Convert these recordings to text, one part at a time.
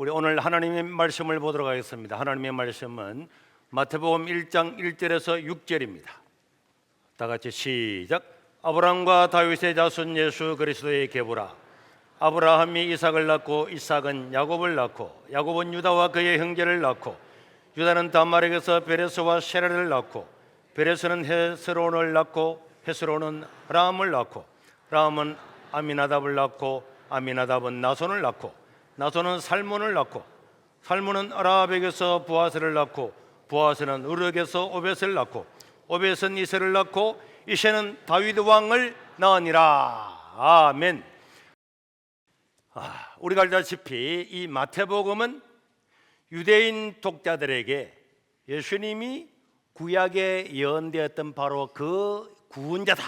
우리 오늘 하나님의 말씀을 보도록 하겠습니다. 하나님의 말씀은 마태복음 1장 1절에서 6절입니다. 다 같이 시작. 아브라함과 다윗의 자손 예수 그리스도의 계보라. 아브라함이 이삭을 낳고 이삭은 야곱을 낳고 야곱은 유다와 그의 형제를 낳고 유다는 다말에게서 베레스와 세라를 낳고 베레스는 헤스론을 낳고 헤스론은 람을 낳고 람은 아미나답을 낳고 아미나답은 나손을 낳고 나손은 살몬을 낳고 살몬은 아랍에게서 부하스를 낳고 부하스는 우르에게서 오벳을 낳고 오벳은 이세를 낳고 이세는 다윗 왕을 낳으니라. 아멘. 우리가 알다시피 이 마태복음은 유대인 독자들에게 예수님이 구약에 예언되었던 바로 그 구원자다.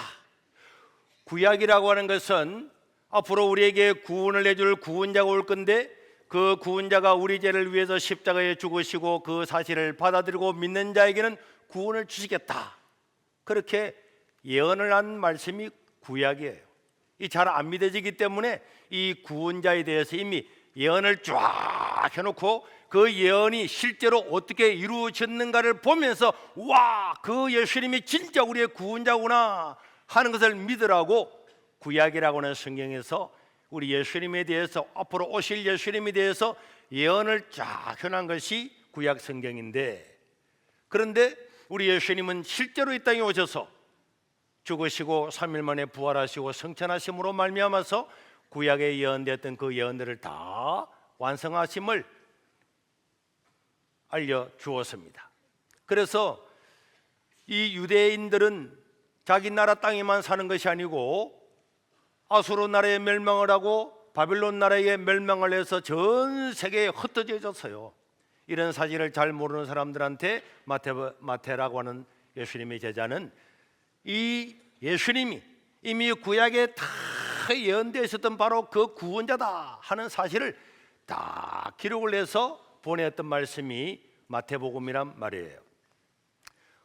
구약이라고 하는 것은 앞으로 우리에게 구원을 해줄 구원자가 올 건데 그 구원자가 우리 죄를 위해서 십자가에 죽으시고 그 사실을 받아들이고 믿는 자에게는 구원을 주시겠다. 그렇게 예언을 한 말씀이 구약이에요. 이 잘 안 믿어지기 때문에 이 구원자에 대해서 이미 예언을 쫙 해놓고 그 예언이 실제로 어떻게 이루어졌는가를 보면서 와, 그 예수님이 진짜 우리의 구원자구나 하는 것을 믿으라고 구약이라고 하는 성경에서 우리 예수님에 대해서 앞으로 오실 예수님에 대해서 예언을 쫙 해놓은 것이 구약 성경인데, 그런데 우리 예수님은 실제로 이 땅에 오셔서 죽으시고 3일 만에 부활하시고 성천하심으로 말미암아서 구약에 예언되었던 그 예언들을 다 완성하심을 알려주었습니다. 그래서 이 유대인들은 자기 나라 땅에만 사는 것이 아니고 아수르 나라에 멸망을 하고 바빌론 나라에 멸망을 해서 전 세계에 흩어졌어요. 이런 사실을 잘 모르는 사람들한테 마태라고 하는 예수님의 제자는 이 예수님이 이미 구약에 다 예언되어 있었던 바로 그 구원자다 하는 사실을 다 기록을 해서 보냈던 말씀이 마태복음이란 말이에요.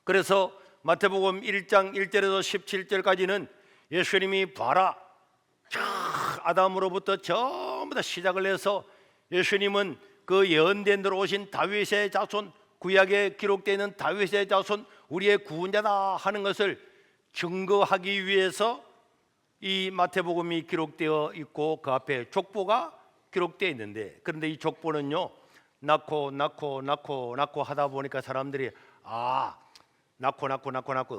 그래서 마태복음 1장 1절에서 17절까지는 예수님이 봐라, 아담으로부터 전부 다 시작을 해서 예수님은 그 예언된 대로 오신 다윗의 자손, 구약에 기록되어 있는 다윗의 자손, 우리의 구원자다 하는 것을 증거하기 위해서 이 마태복음이 기록되어 있고 그 앞에 족보가 기록되어 있는데, 그런데 이 족보는요 낳고 하다 보니까 사람들이 낳고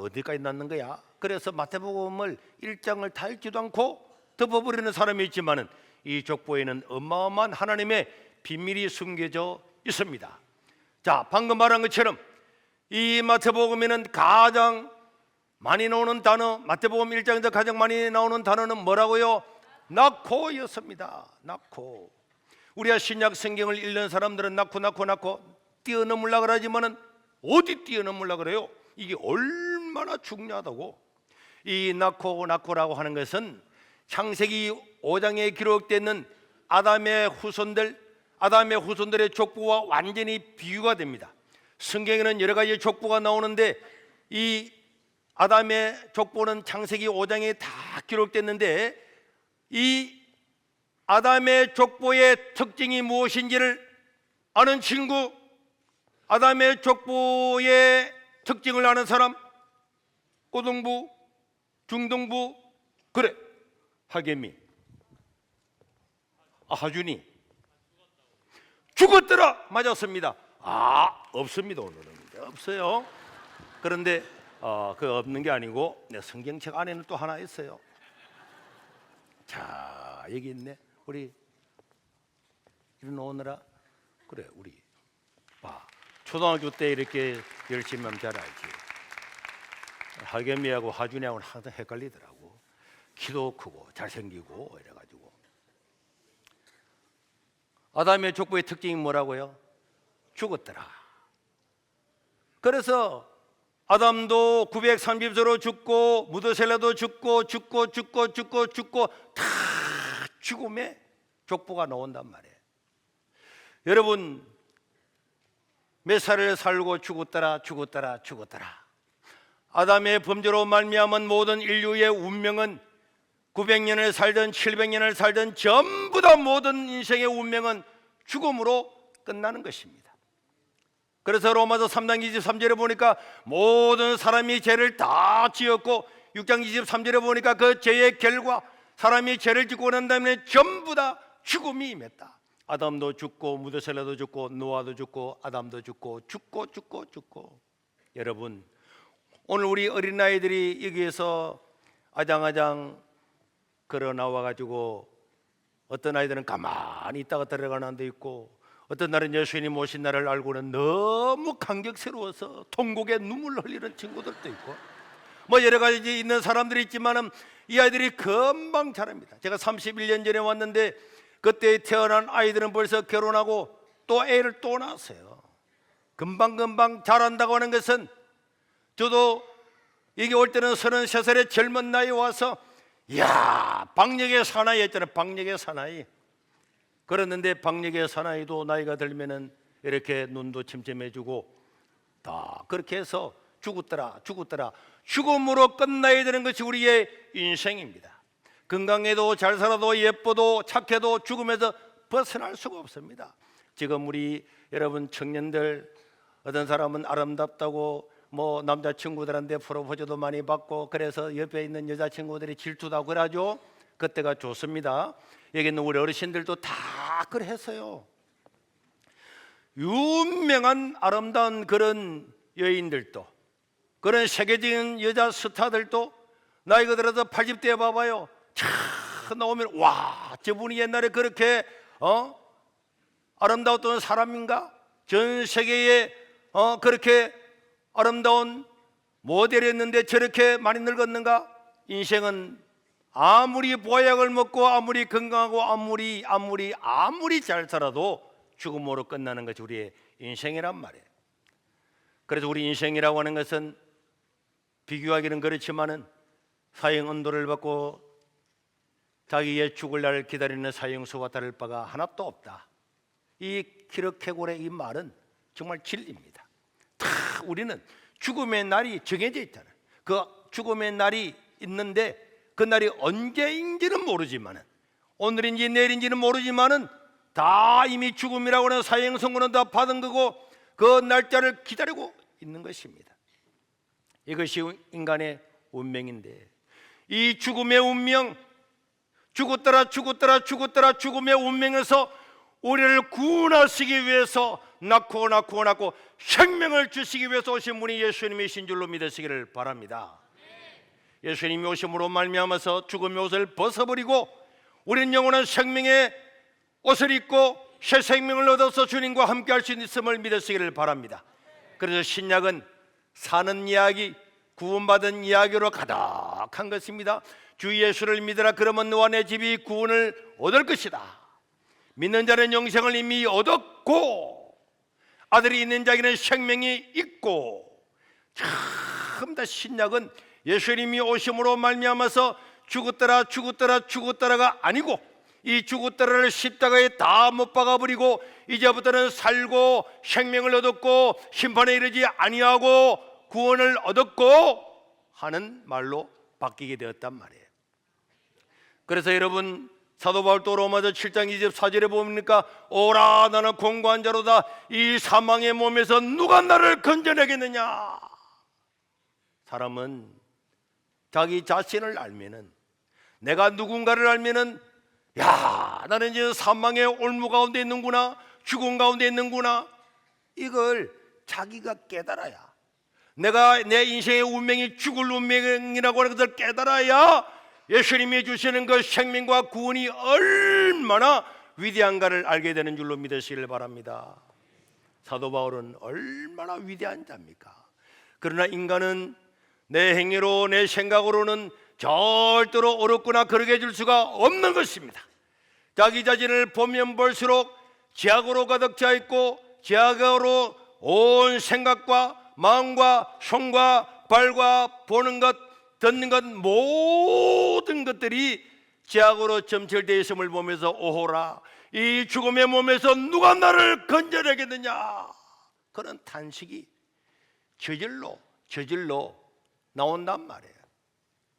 어디까지 낳는 거야? 그래서 마태복음을 1장을 다 읽지도 않고 덮어버리는 사람이 있지만은 이 족보에는 어마어마한 하나님의 비밀이 숨겨져 있습니다. 자, 방금 말한 것처럼 이 마태복음에는 가장 많이 나오는 단어, 마태복음 1장에서 가장 많이 나오는 단어는 뭐라고요? 낳고였습니다. 낳고. 우리가 신약 성경을 읽는 사람들은 낳고 뛰어넘으려고 그러지만은 어디 뛰어넘으려고 그래요? 이게 얼마나 중요하다고. 이 낳고라고 하는 것은 창세기 5장에 기록되는 아담의 후손들의 족보와 완전히 비유가 됩니다. 성경에는 여러 가지 족보가 나오는데 이 아담의 족보는 창세기 5장에 다 기록됐는데 이 아담의 족보의 특징이 무엇인지를 아는 친구, 아담의 족보의 특징을 아는 사람, 고등부, 중등부, 그래, 하계미, 하준이 죽었더라. 맞았습니다. 없습니다. 오늘은 없어요. 그런데 그 없는 게 아니고 성경책 안에는 또 하나 있어요. 자, 여기 있네. 우리 일어나오느라 그래, 우리 봐, 초등학교 때 이렇게 열심히 하면 잘 알지. 하겸이하고 하준이하고는 항상 헷갈리더라고. 키도 크고 잘생기고 이래가지고. 아담의 족보의 특징이 뭐라고요? 죽었더라. 그래서 아담도 930세로 죽고 무드셀라도 죽고 다 죽음의 족보가 나온단 말이에요. 여러분, 몇 살을 살고 죽었더라. 아담의 범죄로 말미암은 모든 인류의 운명은 900년을 살든 700년을 살든 전부 다 모든 인생의 운명은 죽음으로 끝나는 것입니다. 그래서 로마서 3장 23절에 보니까 모든 사람이 죄를 다 지었고 6장 23절에 보니까 그 죄의 결과 사람이 죄를 짓고 난 다음에 전부 다 죽음이 임했다. 아담도 죽고 무드셀라도 죽고 노아도 죽고 아담도 죽고 죽고. 여러분, 오늘 우리 어린아이들이 여기에서 아장아장 걸어 나와가지고 어떤 아이들은 가만히 있다가 들어가는 데 있고 어떤 날은 예수님 오신 날을 알고는 너무 감격스러워서 통곡에 눈물 흘리는 친구들도 있고 뭐 여러 가지 있는 사람들이 있지만은 이 아이들이 금방 자랍니다. 제가 31년 전에 왔는데 그때 태어난 아이들은 벌써 결혼하고 또 애를 또 낳았어요. 금방 자란다고 하는 것은 저도 여기 올 때는 33살의 젊은 나이에 와서 이야 박력의 사나이 했잖아요. 박력의 사나이. 그랬는데 박력의 사나이도 나이가 들면은 이렇게 눈도 침침해지고 다 그렇게 해서 죽었더라 죽음으로 끝나야 되는 것이 우리의 인생입니다. 건강해도 잘 살아도 예뻐도 착해도 죽음에서 벗어날 수가 없습니다. 지금 우리 여러분 청년들 어떤 사람은 아름답다고 뭐 남자친구들한테 프로포즈도 많이 받고 그래서 옆에 있는 여자친구들이 질투도 그러죠. 그때가 좋습니다. 여기 있는 우리 어르신들도 다 그랬어요. 유명한 아름다운 그런 여인들도 그런 세계적인 여자 스타들도 나이가 들어서 80대 봐봐요. 차 나오면 와 저분이 옛날에 그렇게 아름다웠던 사람인가? 전 세계에 그렇게 아름다운 모델이었는데 저렇게 많이 늙었는가? 인생은 아무리 보약을 먹고 아무리 건강하고 아무리 잘 살아도 죽음으로 끝나는 것이 우리의 인생이란 말이에요. 그래서 우리 인생이라고 하는 것은 비교하기는 그렇지만은 사형 언도를 받고 자기의 죽을 날 기다리는 사형수와 다를 바가 하나도 없다. 이 기력해골의 이 말은 정말 진리입니다. 다 우리는 죽음의 날이 정해져 있잖아요. 그 죽음의 날이 있는데 그 날이 언제인지는 모르지만은 오늘인지 내일인지는 모르지만은 다 이미 죽음이라고 하는 사형 선고는 다 받은 거고 그 날짜를 기다리고 있는 것입니다. 이것이 인간의 운명인데 이 죽음의 운명 죽었더라 죽음의 운명에서 우리를 구원하시기 위해서 낳고 생명을 주시기 위해서 오신 분이 예수님이신 줄로 믿으시기를 바랍니다. 예수님이 오심으로 말미암아서 죽음의 옷을 벗어버리고 우리는 영원한 생명의 옷을 입고 새 생명을 얻어서 주님과 함께 할 수 있음을 믿으시기를 바랍니다. 그래서 신약은 사는 이야기, 구원받은 이야기로 가득한 것입니다. 주 예수를 믿으라 그러면 너와 내 집이 구원을 얻을 것이다. 믿는 자는 영생을 이미 얻었고 아들이 있는 자에게는 생명이 있고 참 다 신약은 예수님이 오심으로 말미암아서 죽었더라가 아니고 이 죽었더라를 십자가에 다 못 박아버리고 이제부터는 살고 생명을 얻었고 심판에 이르지 아니하고 구원을 얻었고 하는 말로 바뀌게 되었단 말이에요. 그래서 여러분 사도 바울도 로마서 7장 24절에 보니까 오라 나는 공고한 자로다 이 사망의 몸에서 누가 나를 건져내겠느냐. 사람은 자기 자신을 알면은 내가 누군가를 알면은 야 나는 이제 사망의 올무 가운데 있는구나 죽음 가운데 있는구나 이걸 자기가 깨달아야 내가 내 인생의 운명이 죽을 운명이라고 하는 것을 깨달아야 예수님이 주시는 그 생명과 구원이 얼마나 위대한가를 알게 되는 줄로 믿으시길 바랍니다. 사도 바울은 얼마나 위대한 자입니까? 그러나 인간은 내 행위로 내 생각으로는 절대로 옳았구나 그러게 해줄 수가 없는 것입니다. 자기 자신을 보면 볼수록 죄악으로 가득 차 있고 죄악으로 온 생각과 마음과 손과 발과 보는 것 듣는 것 모든 것들이 죄악으로 점철되어 있음을 보면서 오호라 이 죽음의 몸에서 누가 나를 건져내겠느냐 그런 탄식이 저절로 나온단 말이에요.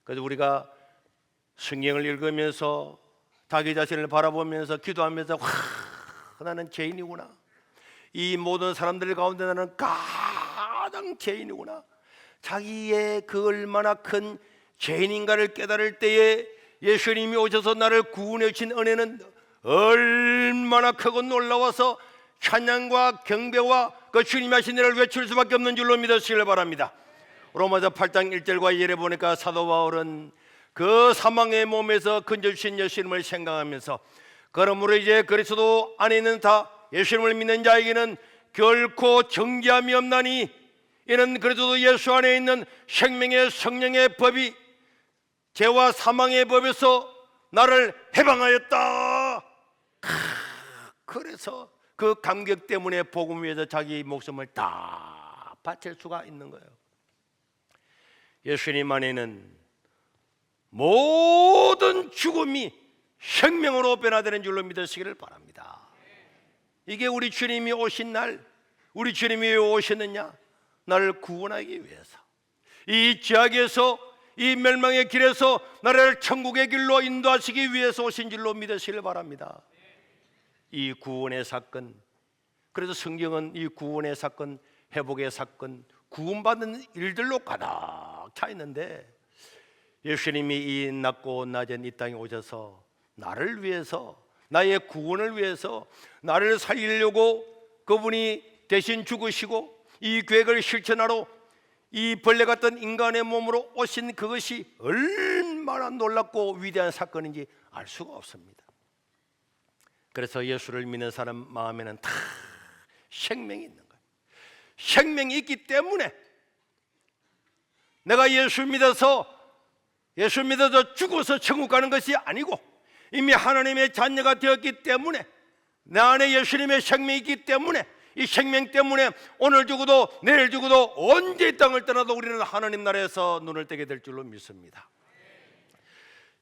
그래서 우리가 성경을 읽으면서 자기 자신을 바라보면서 기도하면서 나는 죄인이구나. 이 모든 사람들 가운데 나는 가장 죄인이구나. 자기의 그 얼마나 큰 죄인인가를 깨달을 때에 예수님이 오셔서 나를 구원해 주신 은혜는 얼마나 크고 놀라워서 찬양과 경배와 그 주님의 하신 일을 외칠 수밖에 없는 줄로 믿으시길 바랍니다. 로마서 8장 1절과 2절에 보니까 사도 바울은 그 사망의 몸에서 건져주신 예수님을 생각하면서 그러므로 이제 그리스도 안에 있는 다 예수님을 믿는 자에게는 결코 정죄함이 없나니 이는 그리스도 예수 안에 있는 생명의 성령의 법이 죄와 사망의 법에서 나를 해방하였다. 그래서 그 감격 때문에 복음 위해서 자기 목숨을 다 바칠 수가 있는 거예요. 예수님 안에는 모든 죽음이 생명으로 변화되는 줄로 믿으시기를 바랍니다. 이게 우리 주님이 오신 날, 우리 주님이 왜 오셨느냐? 나를 구원하기 위해서, 이 죄악에서, 이 멸망의 길에서 나를 천국의 길로 인도하시기 위해서 오신 줄로 믿으시길 바랍니다. 이 구원의 사건, 그래서 성경은 이 구원의 사건, 회복의 사건, 구원받는 일들로 가득 차 있는데 예수님이 이 낮고 낮은 이 땅에 오셔서 나를 위해서, 나의 구원을 위해서 나를 살리려고 그분이 대신 죽으시고 이 계획을 실천하러 이 벌레 같은 인간의 몸으로 오신 그것이 얼마나 놀랍고 위대한 사건인지 알 수가 없습니다. 그래서 예수를 믿는 사람 마음에는 다 생명이 있는 거예요. 생명이 있기 때문에 내가 예수 믿어서 죽어서 천국 가는 것이 아니고 이미 하나님의 자녀가 되었기 때문에 내 안에 예수님의 생명이 있기 때문에 이 생명 때문에 오늘 죽어도 내일 죽어도 언제 이 땅을 떠나도 우리는 하나님 나라에서 눈을 뜨게 될 줄로 믿습니다.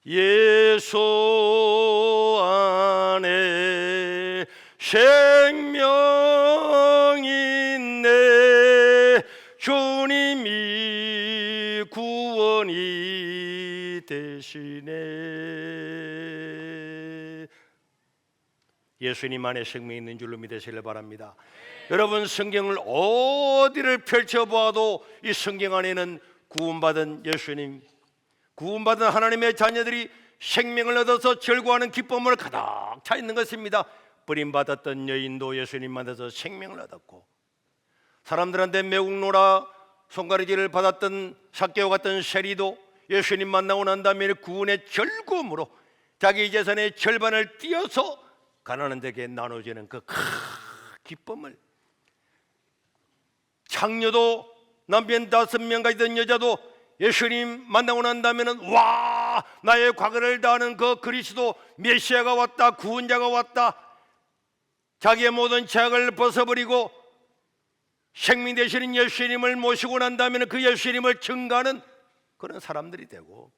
예수 안에 생명이 있네. 주님이 구원이 되시네. 예수님 안에 생명이 있는 줄로 믿으시길 바랍니다. 여러분, 성경을 어디를 펼쳐보아도 이 성경 안에는 구원받은 예수님, 구원받은 하나님의 자녀들이 생명을 얻어서 절구하는 기쁨을 가득 차 있는 것입니다. 버림받았던 여인도 예수님 만나서 생명을 얻었고, 사람들한테 매국노라 손가락질을 받았던 삭개와 같은 세리도 예수님 만나고 난 다음에 구원의 절구음으로 자기 재산의 절반을 띄어서 가난한 자에게 나눠주는 그 기쁨을, 장녀도 남편 5명 가지던 여자도 예수님 만나고 난 다음에는 와, 나의 과거를 다하는 그 그리스도 메시아가 왔다, 구원자가 왔다, 자기의 모든 죄악을 벗어버리고 생명 되시는 예수님을 모시고 난 다음에는 그 예수님을 증거하는 그런 사람들이 되고,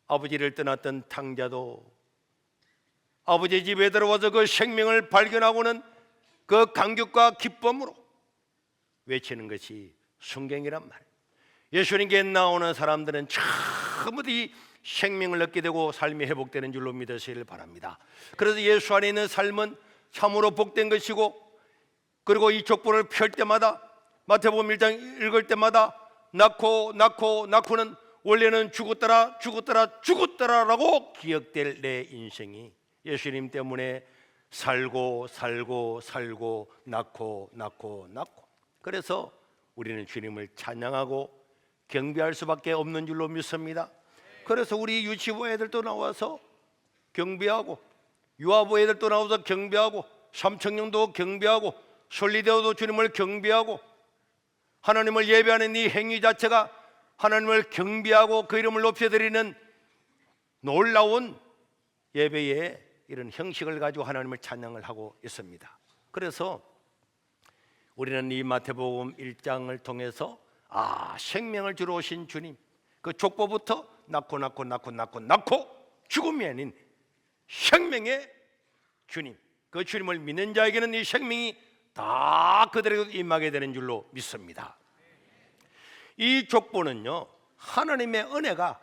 아버지를 떠났던 탕자도 아버지 집에 들어와서 그 생명을 발견하고는 그 감격과 기쁨으로 외치는 것이 성경이란 말이에요. 예수님께 나오는 사람들은 전부 이 생명을 얻게 되고 삶이 회복되는 줄로 믿으시길 바랍니다. 그래서 예수 안에 있는 삶은 참으로 복된 것이고, 그리고 이 족보를 펼 때마다, 마태복음 1장 읽을 때마다 낳고는 원래는 죽었더라라고 기억될 내 인생이 예수님 때문에 살고 낳고. 그래서 우리는 주님을 찬양하고 경배할 수밖에 없는 줄로 믿습니다. 그래서 우리 유치부 애들도 나와서 경배하고, 유아부 애들도 나와서 경배하고, 삼청령도 경배하고, 솔리데오도 주님을 경배하고, 하나님을 예배하는 이 행위 자체가 하나님을 경배하고 그 이름을 높여드리는 놀라운 예배의 이런 형식을 가지고 하나님을 찬양을 하고 있습니다. 그래서 우리는 이 마태복음 1장을 통해서 생명을 주러 오신 주님, 그 족보부터 낳고 죽음이 아닌 생명의 주님, 그 주님을 믿는 자에게는 이 생명이 다 그들에게 임하게 되는 줄로 믿습니다. 이 족보는요, 하나님의 은혜가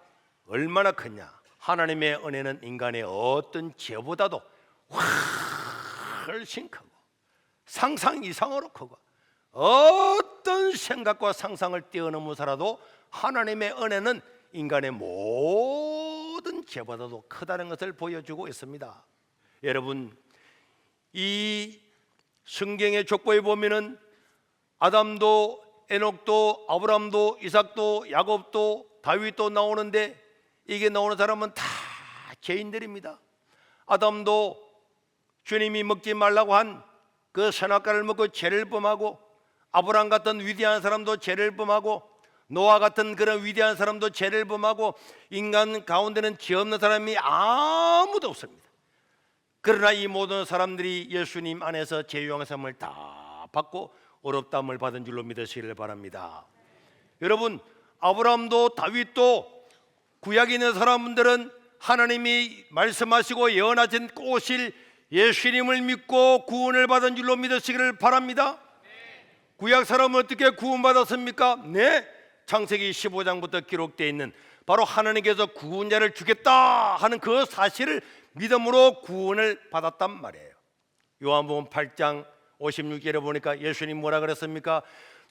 얼마나 크냐, 하나님의 은혜는 인간의 어떤 죄보다도 훨씬 크고 상상 이상으로 크고 어떤 생각과 상상을 뛰어넘어서라도 하나님의 은혜는 인간의 모든 죄보다도 크다는 것을 보여주고 있습니다. 여러분, 이 성경의 족보에 보면은 아담도 에녹도 아브라함도 이삭도 야곱도 다윗도 나오는데 이게 나오는 사람은 다 죄인들입니다. 아담도 주님이 먹지 말라고 한 그 선악과를 먹고 죄를 범하고, 아브라함 같은 위대한 사람도 죄를 범하고, 노아 같은 그런 위대한 사람도 죄를 범하고, 인간 가운데는 죄 없는 사람이 아무도 없습니다. 그러나 이 모든 사람들이 예수님 안에서 죄 용서함을 다 받고 어렵다함을 받은 줄로 믿으시기를 바랍니다. 여러분, 아브라함도 다윗도 구약에 있는 사람들은 하나님이 말씀하시고 예언하신 꼭 오실 예수님을 믿고 구원을 받은 줄로 믿으시기를 바랍니다. 구약 사람은 어떻게 구원받았습니까? 네, 창세기 15장부터 기록되어 있는 바로 하나님께서 구원자를 주겠다 하는 그 사실을 믿음으로 구원을 받았단 말이에요. 요한복음 8장 56절에 보니까 예수님 뭐라 그랬습니까?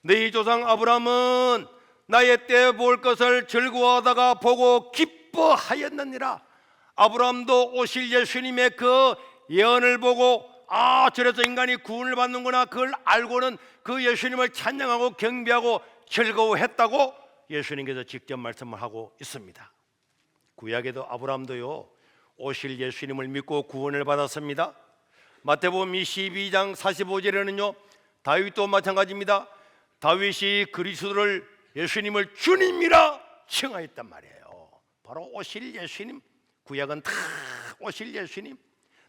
너희 조상 아브라함은 나의 때 볼 것을 즐거워하다가 보고 기뻐하였느니라. 아브라함도 오실 예수님의 그 예언을 보고 저래서 인간이 구원을 받는구나, 그걸 알고는 그 예수님을 찬양하고 경배하고 즐거워했다고 예수님께서 직접 말씀을 하고 있습니다. 구약에도 아브라함도요 오실 예수님을 믿고 구원을 받았습니다. 마태복음 22장 45절에는요 다윗도 마찬가지입니다. 다윗이 그리스도를 예수님을 주님이라 칭하였단 말이에요. 바로 오실 예수님, 구약은 다 오실 예수님.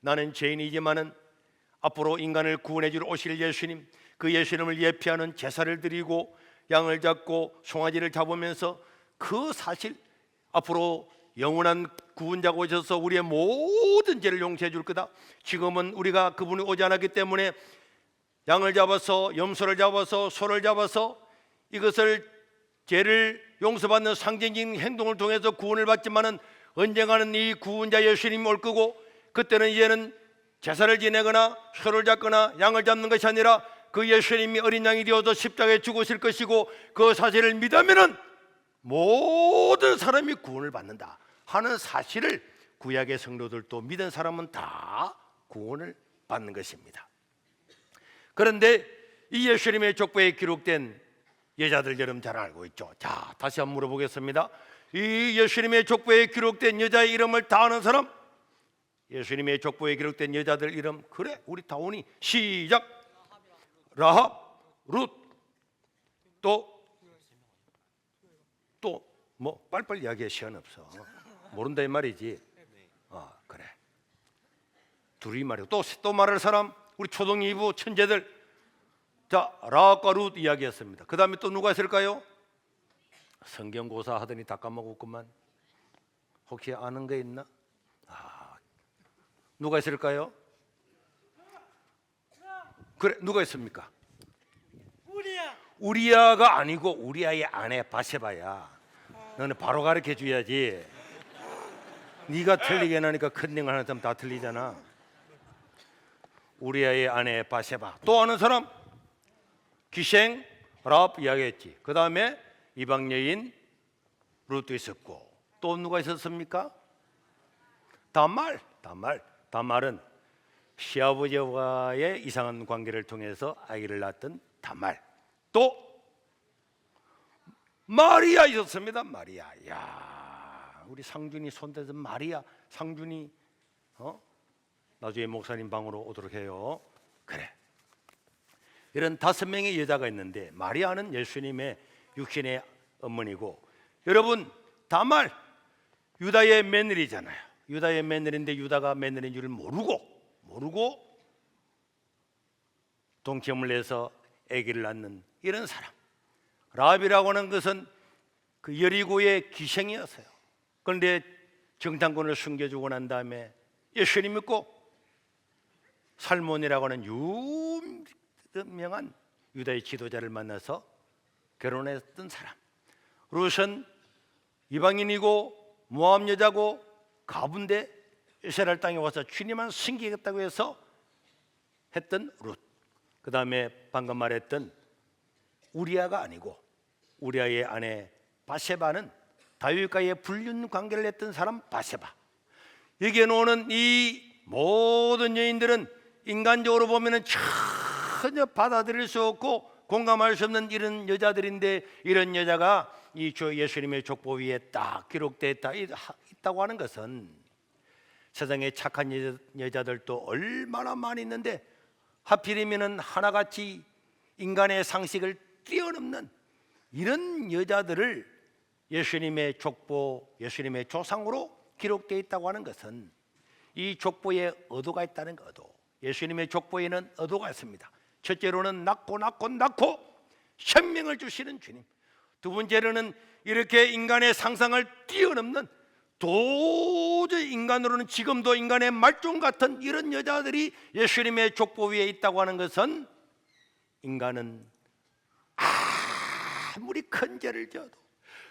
나는 죄인이지만은 앞으로 인간을 구원해 줄 오실 예수님, 그 예수님을 예표하는 제사를 드리고 양을 잡고 송아지를 잡으면서 그 사실, 앞으로 영원한 구원자가 오셔서 우리의 모든 죄를 용서해 줄 거다. 지금은 우리가 그분이 오지 않았기 때문에 양을 잡아서, 염소를 잡아서, 소를 잡아서 이것을 죄를 용서받는 상징적인 행동을 통해서 구원을 받지만은 언젠가는 이 구원자 예수님이 올 거고, 그때는 이제는 제사를 지내거나 소를 잡거나 양을 잡는 것이 아니라 그 예수님이 어린 양이 되어서 십자가에 죽으실 것이고, 그 사실을 믿으면은 모든 사람이 구원을 받는다 하는 사실을 구약의 성도들도 믿은 사람은 다 구원을 받는 것입니다. 그런데 이 예수님의 족보에 기록된 여자들 여러분 잘 알고 있죠? 자, 다시 한번 물어보겠습니다. 이 예수님의 족보에 기록된 여자의 이름을 다 아는 사람? 예수님의 족보에 기록된 여자들 이름, 그래 우리 다오니 시작. 라합, 룻, 또 뭐 빨리빨리 이야기해. 시간 없어. 모른다 이 말이지. 그래. 둘이 말이고 또 말할 사람, 우리 초등 2부 천재들. 자, 라합과 룻 이야기했습니다. 그 다음에 또 누가 있을까요? 성경고사 하더니 다 까먹었구만. 혹시 아는 거 있나? 누가 있을까요? 그래, 누가 있습니까? 우리야가 아니고 우리야의 아내 바세바야. 너는 바로 가르쳐 줘야지. 네가 틀리게 하니까 컨닝 하는 사람 다 틀리잖아. 우리야의 아내 바세바. 또 아는 사람? 기생 라합 이야기했지. 그 다음에 이방 여인 룻도 있었고, 또 누가 있었습니까? 다말은 시아버지와의 이상한 관계를 통해서 아기를 낳았던 다말. 또 마리아 있었습니다. 마리아. 야, 우리 상준이 손대서 마리아, 상준이 나중에 목사님 방으로 오도록 해요. 그래. 이런 5명의 여자가 있는데 마리아는 예수님의 육신의 어머니고, 여러분 다말 유다의 며느리잖아요. 유다의 며느리인데 유다가 며느리인 줄 모르고 동침을 내서 아기를 낳는 이런 사람. 라합이라고 하는 것은 그 여리고의 기생이었어요. 그런데 정탐꾼을 숨겨주고 난 다음에 예수님 믿고 살몬이라고 하는 유명한 유다의 지도자를 만나서 결혼했던 사람. 룻은 이방인이고 모압 여자고 가부인데 이스라엘 땅에 와서 주님만 섬기겠다고 해서 했던 룻, 그 다음에 방금 말했던 우리아가 아니고 우리아의 아내 바세바는 다윗과의 불륜 관계를 했던 사람 바세바. 여기에 나오는 이 모든 여인들은 인간적으로 보면은 전혀 받아들일 수 없고 공감할 수 없는 이런 여자들인데, 이런 여자가 이 주 예수님의 족보 위에 딱 기록되어 있다고 하는 것은 세상에 착한 여자들도 얼마나 많이 있는데 하필이면 하나같이 인간의 상식을 뛰어넘는 이런 여자들을 예수님의 족보, 예수님의 조상으로 기록되어 있다고 하는 것은 이 족보에 의도가 있다는 거. 의도. 예수님의 족보에는 의도가 있습니다. 첫째로는 낳고 생명을 주시는 주님, 두 번째로는 이렇게 인간의 상상을 뛰어넘는, 도저히 인간으로는 지금도 인간의 말종 같은 이런 여자들이 예수님의 족보 위에 있다고 하는 것은, 인간은 아무리 큰 죄를 지어도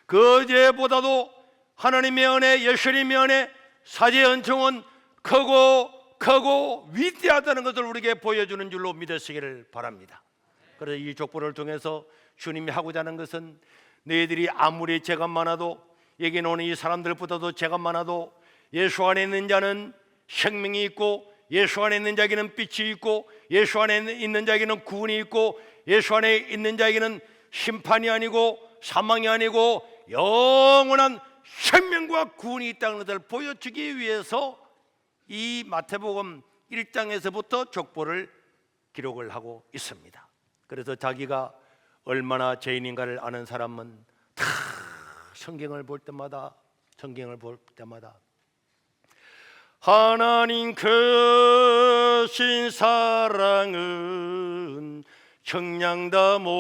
그 죄보다도 하나님의 은혜, 예수님의 은혜, 사죄의 은총은 크고 위대하다는 것을 우리에게 보여주는 줄로 믿으시기를 바랍니다. 그래서 이 족보를 통해서 주님이 하고자 하는 것은, 너희들이 아무리 죄가 많아도, 여기 나오는 이 사람들보다도 죄가 많아도 예수 안에 있는 자는 생명이 있고, 예수 안에 있는 자에게는 빛이 있고, 예수 안에 있는 자에게는 구원이 있고, 예수 안에 있는 자에게는 심판이 아니고 사망이 아니고 영원한 생명과 구원이 있다는 것을 보여주기 위해서 이 마태복음 1장에서부터 족보를 기록을 하고 있습니다. 그래서 자기가 얼마나 죄인인가를 아는 사람은 다 성경을 볼 때마다 하나님 크신 사랑은 청량다 못하며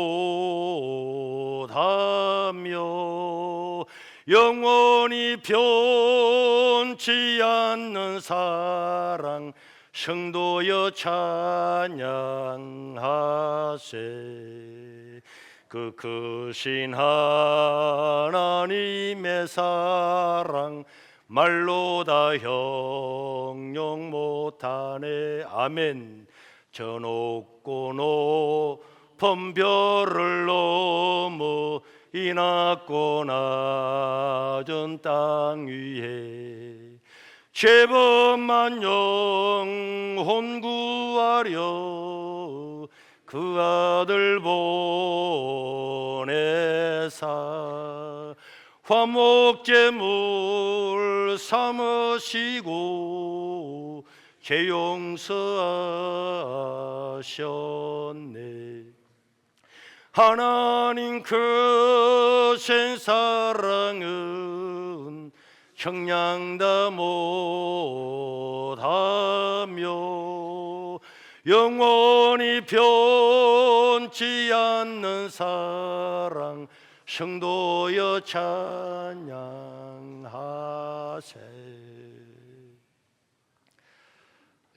영원히 변치 않는 사랑 성도여 찬양하세. 그 크신 하나님의 사랑 말로 다 형용 못하네. 아멘. 저 높고 높은 별을 넘어 이 낮고 낮은 땅 위에 죄범한 영혼 구하려 그 아들 보내사 화목제물 삼으시고 죄 용서하셨네. 하나님 크신 사랑은 청량다 못하며 영원히 변치 않는 사랑 성도여 찬양하세.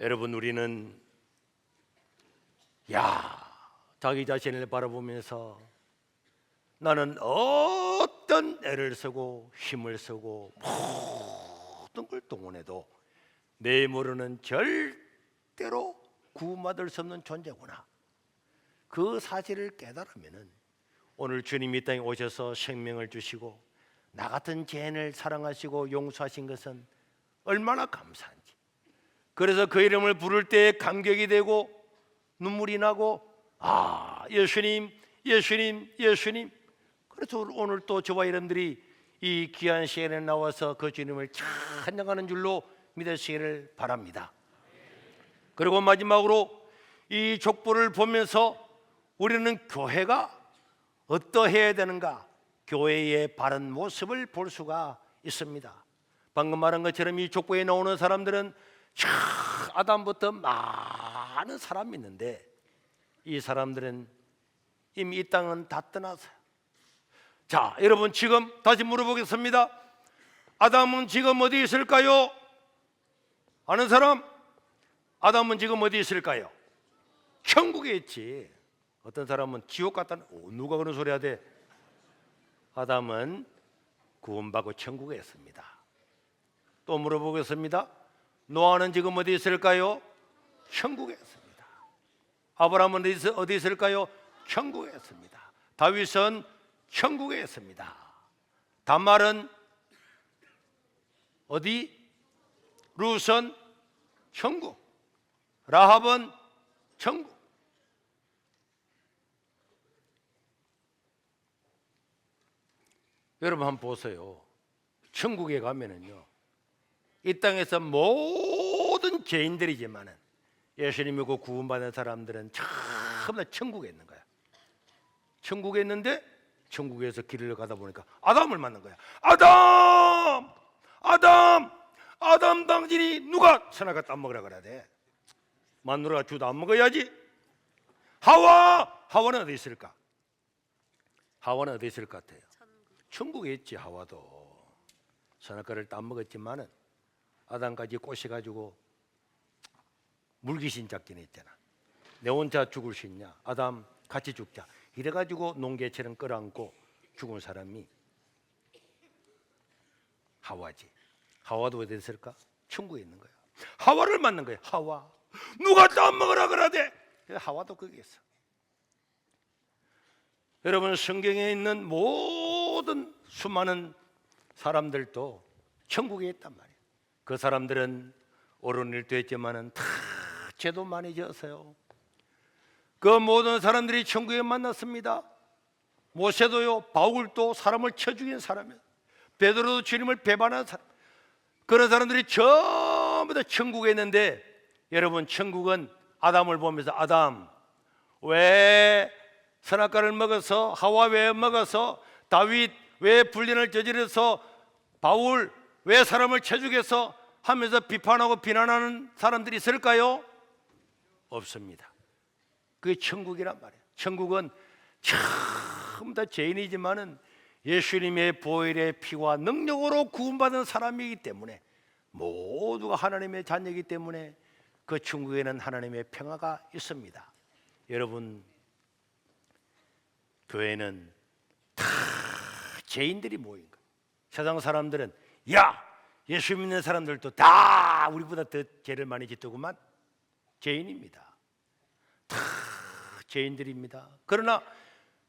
여러분, 우리는 자기 자신을 바라보면서 나는 어떤 애를 쓰고 힘을 쓰고 모든 걸 동원해도 내 모르는 절대로 구원받을 수 없는 존재구나, 그 사실을 깨달으면은 오늘 주님이 이 땅에 오셔서 생명을 주시고 나 같은 죄인을 사랑하시고 용서하신 것은 얼마나 감사한지, 그래서 그 이름을 부를 때 감격이 되고 눈물이 나고 예수님 예수님 예수님. 그래서 오늘 또 저와 여러분들이 이 귀한 시간에 나와서 그 주님을 찬양하는 줄로 믿으시기를 바랍니다. 그리고 마지막으로 이 족보를 보면서 우리는 교회가 어떠해야 되는가, 교회의 바른 모습을 볼 수가 있습니다. 방금 말한 것처럼 이 족보에 나오는 사람들은 아담부터 많은 사람이 있는데 이 사람들은 이미 이 땅은 다 떠났어요. 자, 여러분, 지금 다시 물어보겠습니다. 아담은 지금 어디 있을까요? 아는 사람? 아담은 지금 어디 있을까요? 천국에 있지. 어떤 사람은 지옥 갔다는, 누가 그런 소리 하대? 아담은 구원받고 천국에 있습니다. 또 물어보겠습니다. 노아는 지금 어디 있을까요? 천국에 있습니다. 아브라함은 어디 있을까요? 천국에 있습니다. 다윗은 천국에 있습니다. 단말은 어디? 룻은 천국, 라합은 천국. 여러분 한번 보세요. 천국에 가면은요, 이 땅에서 모든 죄인들이지만은 예수님 믿고 구원받은 사람들은 전부 다 천국에 있는 거야. 천국에 있는데 천국에서 길을 가다 보니까 아담을 만난 거야. 아담 당신이 누가 선악과 땀 먹으라 그래야 돼? 마누라가 주도 안 먹어야지. 하와는 어디 있을까? 하와는 어디 있을 것 같아요? 천국에 있지. 하와도 선악과를 땀 먹었지만은 아담까지 꼬셔가지고 물귀신 작전이 있잖아. 내 혼자 죽을 수 있냐? 아담 같이 죽자. 이래가지고 농개처럼 끌어안고 죽은 사람이 하와지. 하와도 어디 있을까? 천국에 있는 거야. 하와를 만난 거야. 하와. 누가 땀 먹으라 그러대? 하와도 거기 있어. 여러분, 성경에 있는 모든 수많은 사람들도 천국에 있단 말이에요. 그 사람들은 옳은 일도 했지만은 다 죄도 많이 지었어요. 그 모든 사람들이 천국에 만났습니다. 모세도요, 바울도 사람을 쳐 죽인 사람이에요. 베드로도 주님을 배반한 사람. 그런 사람들이 전부 다 천국에 있는데, 여러분, 천국은 아담을 보면서 아담 왜 선악과를 먹어서, 하와 왜 먹어서, 다윗 왜 불륜을 저질러서, 바울 왜 사람을 쳐 죽여서 하면서 비판하고 비난하는 사람들이 있을까요? 없습니다. 그게 천국이란 말이에요. 천국은 전부 다 죄인이지만은 예수님의 보혈의 피와 능력으로 구원받은 사람이기 때문에, 모두가 하나님의 자녀이기 때문에 그 천국에는 하나님의 평화가 있습니다. 여러분, 교회는 다 죄인들이 모인 거예요. 세상 사람들은 야, 예수 믿는 사람들도 다 우리보다 더 죄를 많이 짓더구만. 죄인입니다. 다 죄인들입니다. 그러나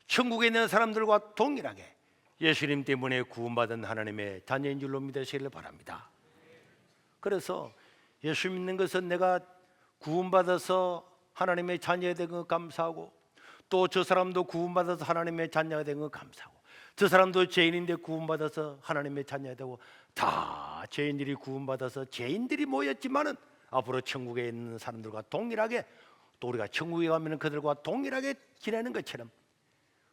천국에 있는 사람들과 동일하게 예수님 때문에 구원받은 하나님의 자녀인 줄로 믿으시길 바랍니다. 그래서 예수 믿는 것은 내가 구원받아서 하나님의 자녀가 된 것 감사하고, 또 저 사람도 구원받아서 하나님의 자녀가 된 것 감사하고, 저 사람도 죄인인데 구원받아서 하나님의 자녀가 되고, 다 죄인들이 구원받아서 죄인들이 모였지만은 앞으로 천국에 있는 사람들과 동일하게, 또 우리가 천국에 가면 그들과 동일하게 지내는 것처럼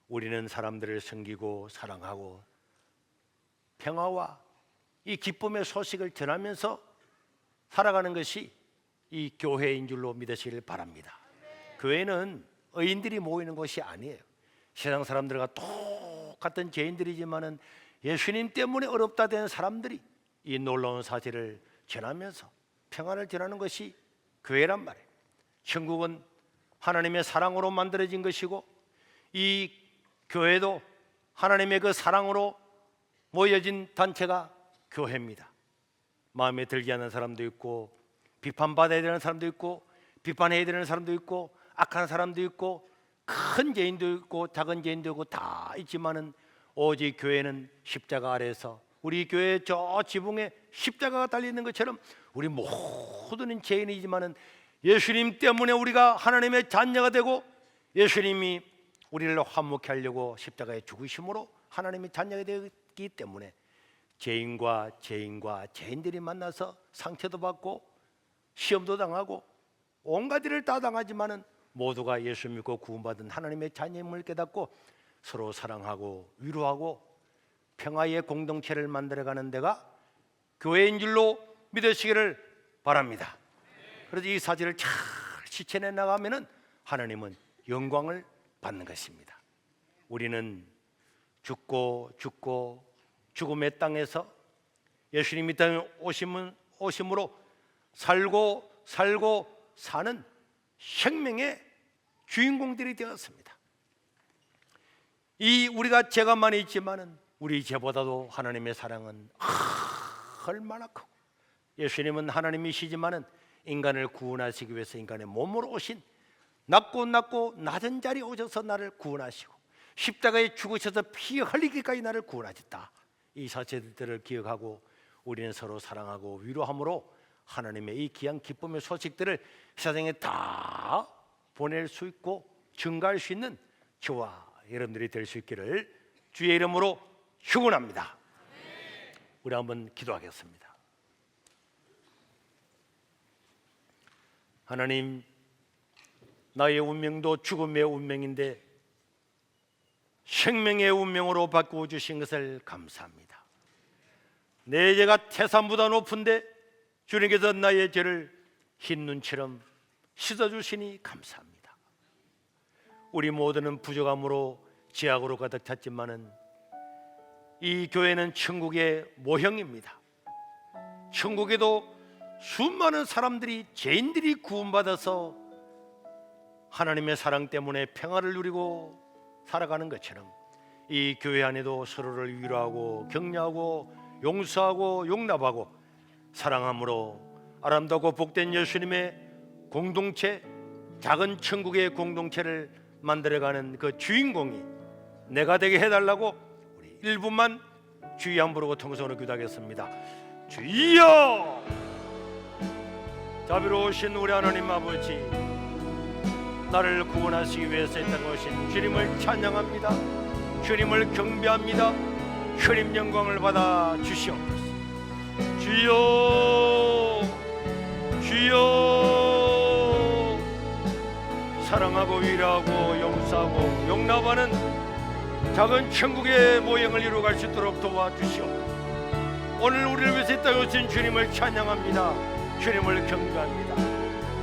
우리는 사람들을 섬기고 사랑하고 평화와 이 기쁨의 소식을 전하면서 살아가는 것이 이 교회인 줄로 믿으시길 바랍니다. 교회는 의인들이 모이는 곳이 아니에요. 세상 사람들과 똑같은 죄인들이지만은 예수님 때문에 어렵다 된 사람들이 이 놀라운 사실을 전하면서 평안을 전하는 것이 교회란 말이에요. 천국은 하나님의 사랑으로 만들어진 것이고, 이 교회도 하나님의 그 사랑으로 모여진 단체가 교회입니다. 마음에 들지 않는 사람도 있고, 비판받아야 되는 사람도 있고, 비판해야 되는 사람도 있고, 악한 사람도 있고, 큰 죄인도 있고 작은 죄인도 있고 다 있지만은 오직 교회는 십자가 아래서, 우리 교회 저 지붕에 십자가가 달려있는 것처럼 우리 모두는 죄인이지만은 예수님 때문에 우리가 하나님의 자녀가 되고, 예수님이 우리를 화목케 하려고 십자가에 죽으심으로 하나님의 자녀가 되었기 때문에 죄인과 죄인들이 만나서 상처도 받고 시험도 당하고 온갖 일을 다 당하지만은 모두가 예수 믿고 구원받은 하나님의 자녀임을 깨닫고 서로 사랑하고 위로하고 평화의 공동체를 만들어가는 데가 교회인 줄로 믿으시기를 바랍니다. 그래서 이 사실을 잘 실천해 나가면은 하나님은 영광을 받는 것입니다. 우리는 죽고 죽음의 땅에서 예수님이 땅에 오심으로 살고 사는 생명의 주인공들이 되었습니다. 이 우리가 죄가 많이 있지만은 우리 죄보다도 하나님의 사랑은 얼마나 크고, 예수님은 하나님이시지만은 인간을 구원하시기 위해서 인간의 몸으로 오신 낮고 낮은 자리에 오셔서 나를 구원하시고 십자가에 죽으셔서 피 흘리기까지 나를 구원하셨다. 이 사실들을 기억하고 우리는 서로 사랑하고 위로함으로 하나님의 이 귀한 기쁨의 소식들을 세상에 다 보낼 수 있고 증가할 수 있는 저와 여러분들이 될 수 있기를 주의 이름으로 축원합니다. 우리 한번 기도하겠습니다. 하나님, 나의 운명도 죽음의 운명인데 생명의 운명으로 바꾸어 주신 것을 감사합니다. 내 죄가 태산보다 높은데 주님께서 나의 죄를 흰 눈처럼 씻어주시니 감사합니다. 우리 모두는 부족함으로 죄악으로 가득 찼지만은 이 교회는 천국의 모형입니다. 천국에도 수많은 사람들이, 죄인들이 구원받아서 하나님의 사랑 때문에 평화를 누리고 살아가는 것처럼 이 교회 안에도 서로를 위로하고 격려하고 용서하고 용납하고 사랑함으로 아름답고 복된 예수님의 공동체, 작은 천국의 공동체를 만들어가는 그 주인공이 내가 되게 해달라고 우리 1분만 주여 한 부르고 통성으로 기도하겠습니다. 주여! 자비로우신 우리 하나님 아버지, 나를 구원하시기 위해서 이 땅에 오신 주님을 찬양합니다. 주님을 경배합니다. 주님 영광을 받아 주시옵소서. 주여, 주여, 사랑하고 위로하고 용서하고 용납하는 작은 천국의 모형을 이루어갈 수 있도록 도와주시옵소서. 오늘 우리를 위해서 이 땅에 오신 주님을 찬양합니다. 주님을 경배합니다.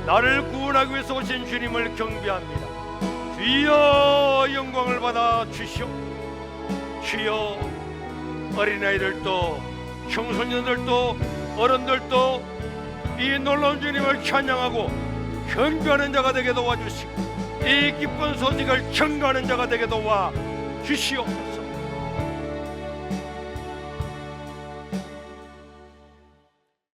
나를 구원하기 위해서 오신 주님을 경배합니다. 주여, 영광을 받아 주시오. 주여, 어린아이들도 청소년들도 어른들도 이 놀라운 주님을 찬양하고 경배하는 자가 되게 도와주시고 이 기쁜 소식을 전가하는 자가 되게 도와주시옵소서.